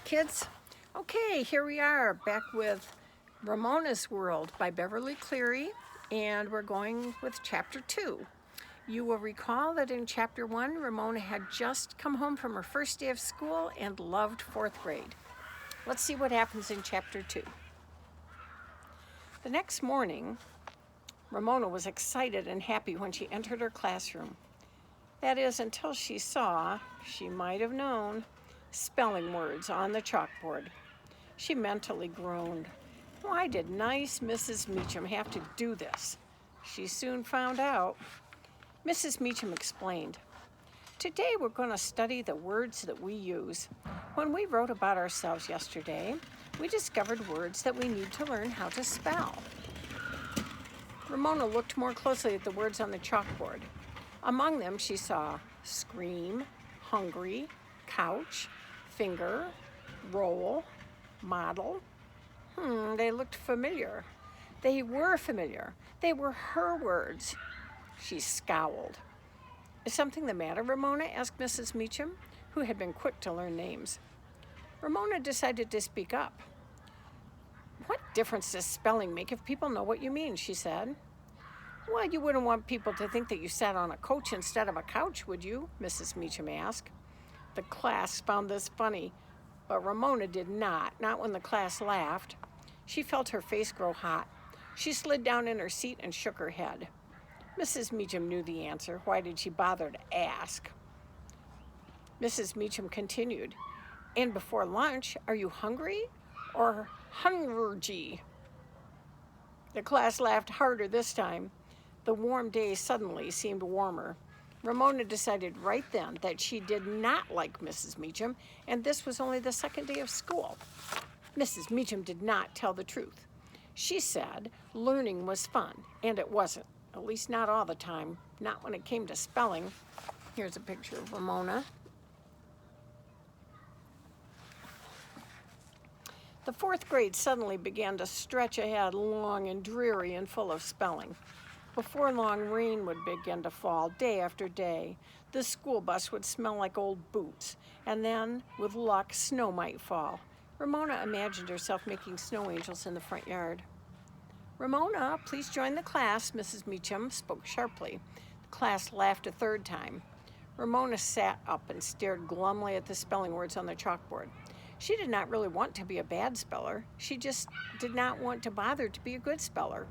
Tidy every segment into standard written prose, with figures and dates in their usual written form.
kids. Okay, here we are back with Ramona's World by Beverly Cleary, and we're going with chapter 2. You will recall that in chapter 1, Ramona had just come home from her first day of school and loved 4th grade. Let's see what happens in chapter 2. The next morning, Ramona was excited and happy when she entered her classroom. That is, until she saw, she might have known, spelling words on the chalkboard. She mentally groaned. Why did nice Mrs. Meacham have to do this? She soon found out. Mrs. Meacham explained, "Today we're going to study the words that we use. When we wrote about ourselves yesterday, we discovered words that we need to learn how to spell." Ramona looked more closely at the words on the chalkboard. Among them, she saw scream, hungry, couch, finger, roll, model. They looked familiar. They were familiar. They were her words. She scowled. "Is something the matter, Ramona?" asked Mrs. Meacham, who had been quick to learn names. Ramona decided to speak up. "What difference does spelling make if people know what you mean?" she said. "Well, you wouldn't want people to think that you sat on a coach instead of a couch, would you?" Mrs. Meacham asked. The class found this funny, but Ramona did not when the class laughed. She felt her face grow hot. She slid down in her seat and shook her head. Mrs. Meacham knew the answer. Why did she bother to ask? Mrs. Meacham continued, "And before lunch, are you hungry or hungry?" The class laughed harder this time. The warm day suddenly seemed warmer. Ramona decided right then that she did not like Mrs. Meacham, and this was only the second day of school. Mrs. Meacham did not tell the truth. She said learning was fun, and it wasn't, at least not all the time, not when it came to spelling. Here's a picture of Ramona. The 4th grade suddenly began to stretch ahead, long and dreary and full of spelling. Before long, rain would begin to fall day after day. The school bus would smell like old boots, and then, with luck, snow might fall. Ramona imagined herself making snow angels in the front yard. "Ramona, please join the class," Mrs. Meacham spoke sharply. The class laughed a third time. Ramona sat up and stared glumly at the spelling words on the chalkboard. She did not really want to be a bad speller. She just did not want to bother to be a good speller.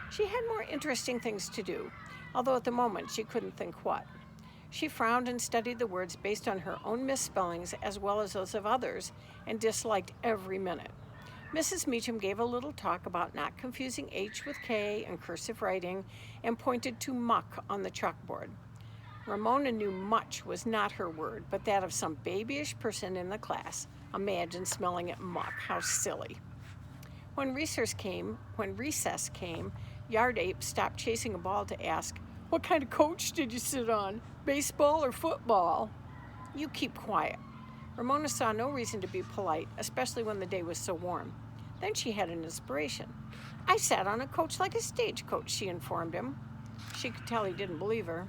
She had more interesting things to do, although at the moment she couldn't think what. She frowned and studied the words based on her own misspellings as well as those of others, and disliked every minute. Mrs. Meacham gave a little talk about not confusing H with K and cursive writing, and pointed to muck on the chalkboard. Ramona knew much was not her word, but that of some babyish person in the class. Imagine smelling at muck. How silly. When recess came, Yard Ape stopped chasing a ball to ask, "What kind of coach did you sit on? Baseball or football?" "You keep quiet." Ramona saw no reason to be polite, especially when the day was so warm. Then she had an inspiration. "I sat on a coach like a stagecoach," she informed him. She could tell he didn't believe her.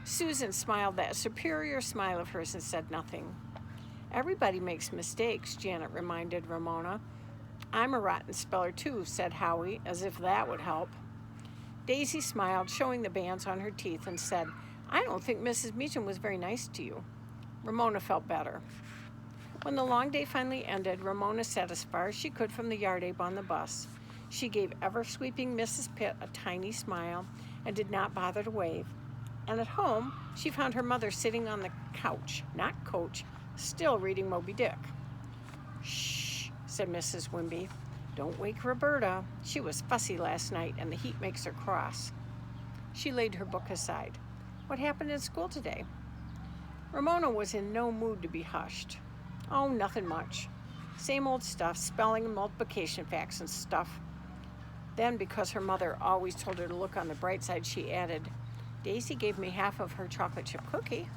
Susan smiled that superior smile of hers and said nothing. "Everybody makes mistakes," Janet reminded Ramona. "I'm a rotten speller too," said Howie, as if that would help. Daisy smiled, showing the bands on her teeth, and said, "I don't think Mrs. Meacham was very nice to you." Ramona felt better. When the long day finally ended, Ramona sat as far as she could from the Yard Ape on the bus. She gave ever-sweeping Mrs. Pitt a tiny smile and did not bother to wave. And at home, she found her mother sitting on the couch, not coach, still reading Moby Dick. "Shh," said Mrs. Wimby. "Don't wake Roberta. She was fussy last night, and the heat makes her cross." She laid her book aside. "What happened in school today?" Ramona was in no mood to be hushed. "Oh, nothing much. Same old stuff, spelling and multiplication facts and stuff." Then, because her mother always told her to look on the bright side, she added, "Daisy gave me half of her chocolate chip cookie."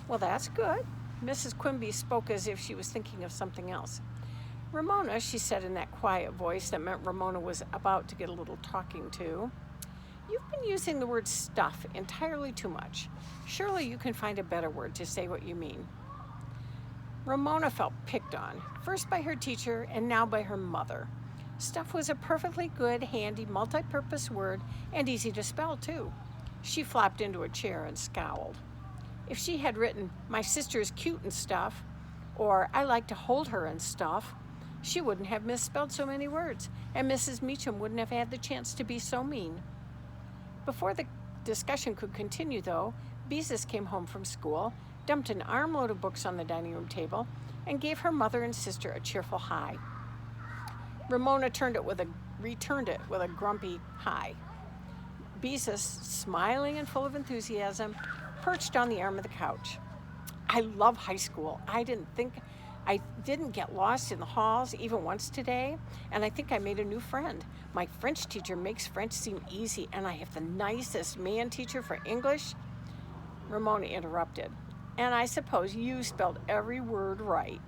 "Well, that's good." Mrs. Quimby spoke as if she was thinking of something else. "Ramona," she said in that quiet voice that meant Ramona was about to get a little talking to, "you've been using the word stuff entirely too much. Surely you can find a better word to say what you mean." Ramona felt picked on, first by her teacher and now by her mother. Stuff was a perfectly good, handy, multi-purpose word and easy to spell, too. She flopped into a chair and scowled. If she had written, "My sister is cute and stuff," or "I like to hold her and stuff," she wouldn't have misspelled so many words, and Mrs. Meacham wouldn't have had the chance to be so mean. Before the discussion could continue, though, Beezus came home from school, dumped an armload of books on the dining room table, and gave her mother and sister a cheerful hi. Ramona returned it with a grumpy hi. Beezus, smiling and full of enthusiasm, perched on the arm of the couch. "I love high school. I didn't get lost in the halls even once today, and I think I made a new friend. My French teacher makes French seem easy, and I have the nicest man teacher for English." Ramona interrupted. "And I suppose you spelled every word right."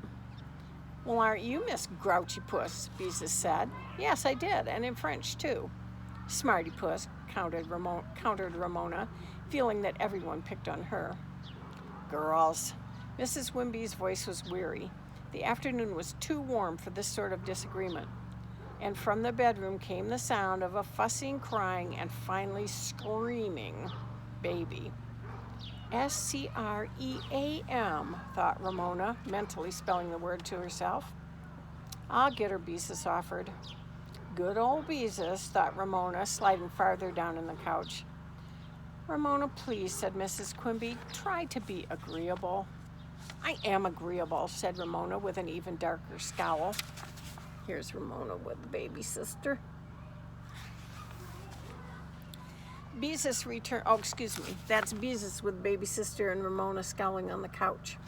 "Well, aren't you Miss Grouchy Puss?" Beezus said. "Yes, I did, and in French, too." "Smarty Puss," countered Ramona, feeling that everyone picked on her. "Girls." Mrs. Wimby's voice was weary. The afternoon was too warm for this sort of disagreement. And from the bedroom came the sound of a fussing, crying, and finally screaming baby. "Scream, thought Ramona, mentally spelling the word to herself. "I'll get her," Beezus offered. "Good old Beezus," thought Ramona, sliding farther down in the couch. "Ramona, please," said Mrs. Quimby, "try to be agreeable." "I am agreeable," said Ramona with an even darker scowl. Here's Ramona with the baby sister. Beezus returned. Oh, excuse me. That's Beezus with baby sister and Ramona scowling on the couch.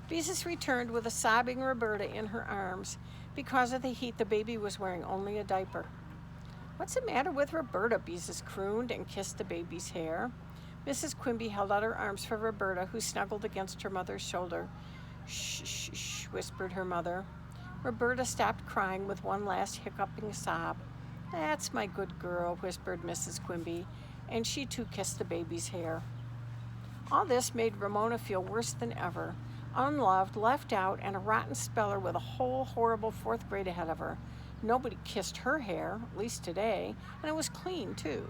Beezus returned with a sobbing Roberta in her arms. Because of the heat, the baby was wearing only a diaper. "What's the matter with Roberta?" Beezus crooned and kissed the baby's hair. Mrs. Quimby held out her arms for Roberta, who snuggled against her mother's shoulder. "Shh, shh, shh," whispered her mother. Roberta stopped crying with one last hiccuping sob. "That's my good girl," whispered Mrs. Quimby, and she too kissed the baby's hair. All this made Ramona feel worse than ever. Unloved, left out, and a rotten speller with a whole horrible 4th grade ahead of her. Nobody kissed her hair, at least today, and it was clean, too.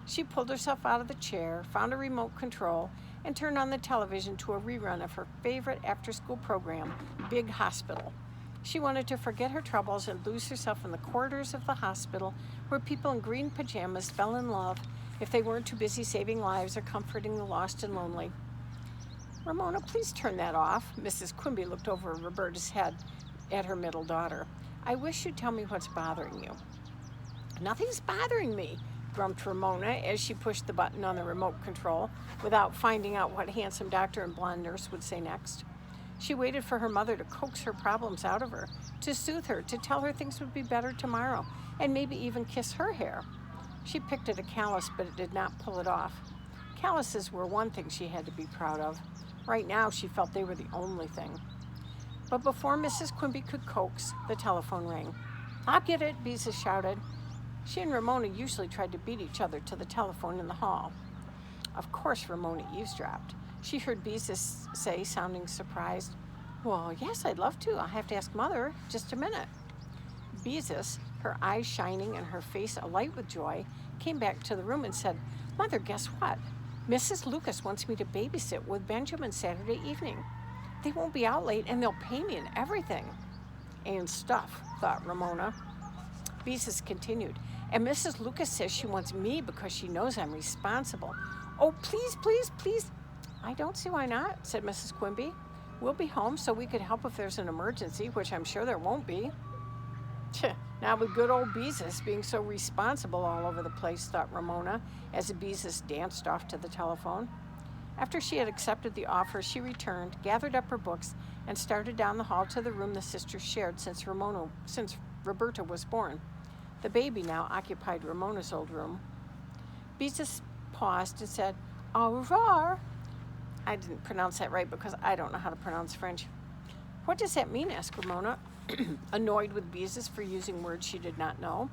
She pulled herself out of the chair, found a remote control, and turned on the television to a rerun of her favorite after-school program, Big Hospital. She wanted to forget her troubles and lose herself in the corridors of the hospital where people in green pajamas fell in love if they weren't too busy saving lives or comforting the lost and lonely. "Ramona, please turn that off." Mrs. Quimby looked over Roberta's head at her middle daughter. "I wish you'd tell me what's bothering you." "Nothing's bothering me," grumped Ramona as she pushed the button on the remote control without finding out what handsome doctor and blonde nurse would say next. She waited for her mother to coax her problems out of her, to soothe her, to tell her things would be better tomorrow, and maybe even kiss her hair. She picked at a callus, but it did not pull it off. Calluses were one thing she had to be proud of. Right now, she felt they were the only thing. But before Mrs. Quimby could coax, the telephone rang. "I'll get it," Beezus shouted. She and Ramona usually tried to beat each other to the telephone in the hall. Of course, Ramona eavesdropped. She heard Beezus say, sounding surprised, "Well, yes, I'd love to. I'll have to ask Mother. Just a minute." Beezus, her eyes shining and her face alight with joy, came back to the room and said, "Mother, guess what? Mrs. Lucas wants me to babysit with Benjamin Saturday evening. They won't be out late and they'll pay me and everything." "And stuff," thought Ramona. Beezus continued, "And Mrs. Lucas says she wants me because she knows I'm responsible." "Oh, please, please, please." "I don't see why not," said Mrs. Quimby. "We'll be home so we could help if there's an emergency, which I'm sure there won't be." Not with good old Beezus being so responsible all over the place, thought Ramona, as Beezus danced off to the telephone. After she had accepted the offer, she returned, gathered up her books, and started down the hall to the room the sisters shared since Roberta was born. The baby now occupied Ramona's old room. Beezus paused and said, "Au revoir." I didn't pronounce that right because I don't know how to pronounce French. "What does that mean?" asked Ramona, annoyed with Beezus for using words she did not know.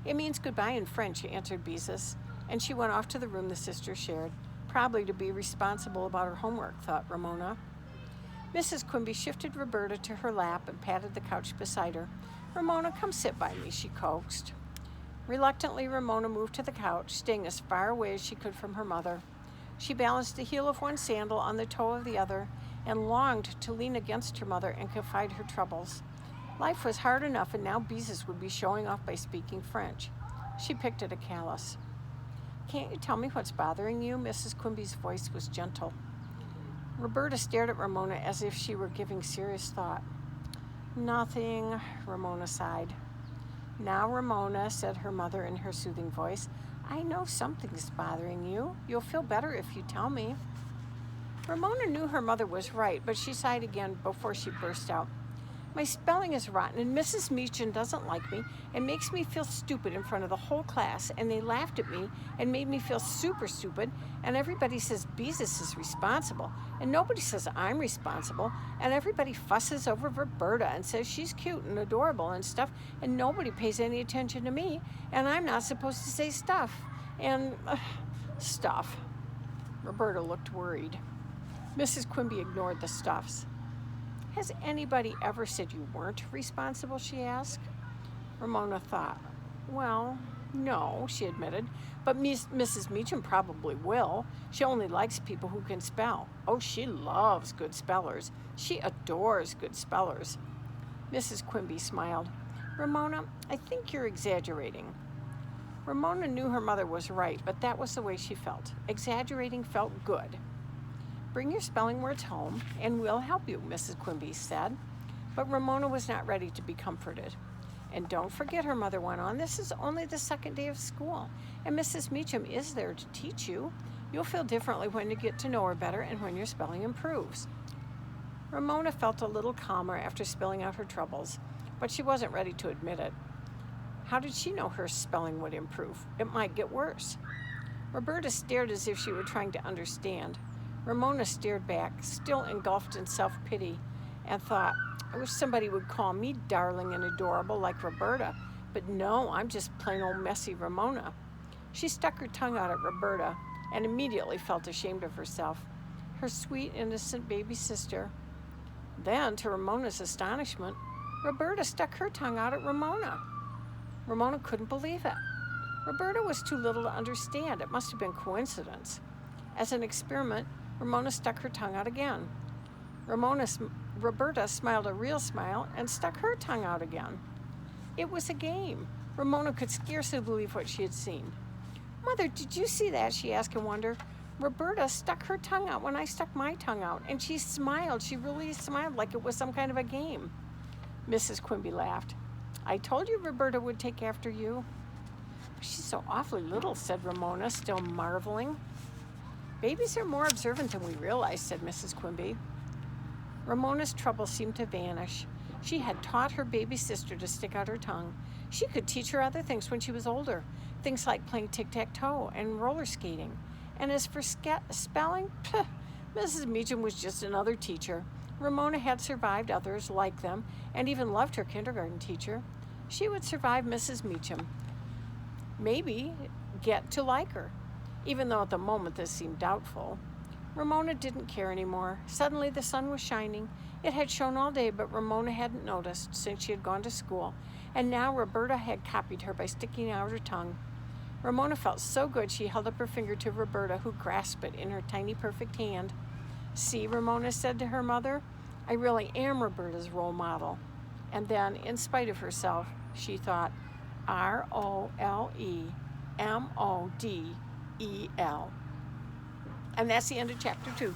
"It means goodbye in French," answered Beezus, and she went off to the room the sisters shared. Probably to be responsible about her homework, thought Ramona. Mrs. Quimby shifted Roberta to her lap and patted the couch beside her. Ramona, come sit by me, she coaxed. Reluctantly, Ramona moved to the couch, staying as far away as she could from her mother. She balanced the heel of one sandal on the toe of the other and longed to lean against her mother and confide her troubles. Life was hard enough, and now Beezus would be showing off by speaking French. She picked at a callus. Can't you tell me what's bothering you? Mrs. Quimby's voice was gentle. Roberta stared at Ramona as if she were giving serious thought. Nothing, Ramona sighed. Now, Ramona, said her mother in her soothing voice, I know something's bothering you. You'll feel better if you tell me. Ramona knew her mother was right, but she sighed again before she burst out. My spelling is rotten, and Mrs. Meacham doesn't like me and makes me feel stupid in front of the whole class, and they laughed at me and made me feel super stupid, and everybody says Beezus is responsible, and nobody says I'm responsible, and everybody fusses over Roberta and says she's cute and adorable and stuff, and nobody pays any attention to me, and I'm not supposed to say stuff, and stuff. Roberta looked worried. Mrs. Quimby ignored the stuffs. Has anybody ever said you weren't responsible, she asked. Ramona thought. Well, no, she admitted, but Mrs. Meacham probably will. She only likes people who can spell. Oh, she loves good spellers. She adores good spellers. Mrs. Quimby smiled. Ramona, I think you're exaggerating. Ramona knew her mother was right, but that was the way she felt. Exaggerating felt good. Bring your spelling words home, and we'll help you, Mrs. Quimby said. But Ramona was not ready to be comforted. And don't forget, her mother went on, this is only the second day of school, and Mrs. Meacham is there to teach you. You'll feel differently when you get to know her better and when your spelling improves. Ramona felt a little calmer after spilling out her troubles, but she wasn't ready to admit it. How did she know her spelling would improve? It might get worse. Roberta stared as if she were trying to understand. Ramona stared back, still engulfed in self-pity, and thought, I wish somebody would call me darling and adorable like Roberta, but no, I'm just plain old messy Ramona. She stuck her tongue out at Roberta and immediately felt ashamed of herself, her sweet, innocent baby sister. Then, to Ramona's astonishment, Roberta stuck her tongue out at Ramona. Ramona couldn't believe it. Roberta was too little to understand. It must have been coincidence. As an experiment, Ramona stuck her tongue out again. Roberta smiled a real smile and stuck her tongue out again. It was a game. Ramona could scarcely believe what she had seen. Mother, did you see that? She asked in wonder. Roberta stuck her tongue out when I stuck my tongue out, and she smiled. She really smiled like it was some kind of a game. Mrs. Quimby laughed. I told you Roberta would take after you. She's so awfully little, said Ramona, still marveling. Babies are more observant than we realize, said Mrs. Quimby. Ramona's trouble seemed to vanish. She had taught her baby sister to stick out her tongue. She could teach her other things when she was older, things like playing tic-tac-toe and roller skating. And as for spelling, Mrs. Meacham was just another teacher. Ramona had survived others like them and even loved her kindergarten teacher. She would survive Mrs. Meacham. Maybe get to like her. Even though at the moment this seemed doubtful. Ramona didn't care anymore. Suddenly the sun was shining. It had shone all day, but Ramona hadn't noticed since she had gone to school, and now Roberta had copied her by sticking out her tongue. Ramona felt so good she held up her finger to Roberta, who grasped it in her tiny, perfect hand. See, Ramona said to her mother, I really am Roberta's role model. And then, in spite of herself, she thought, ROLEMODEL. And that's the end of chapter 2.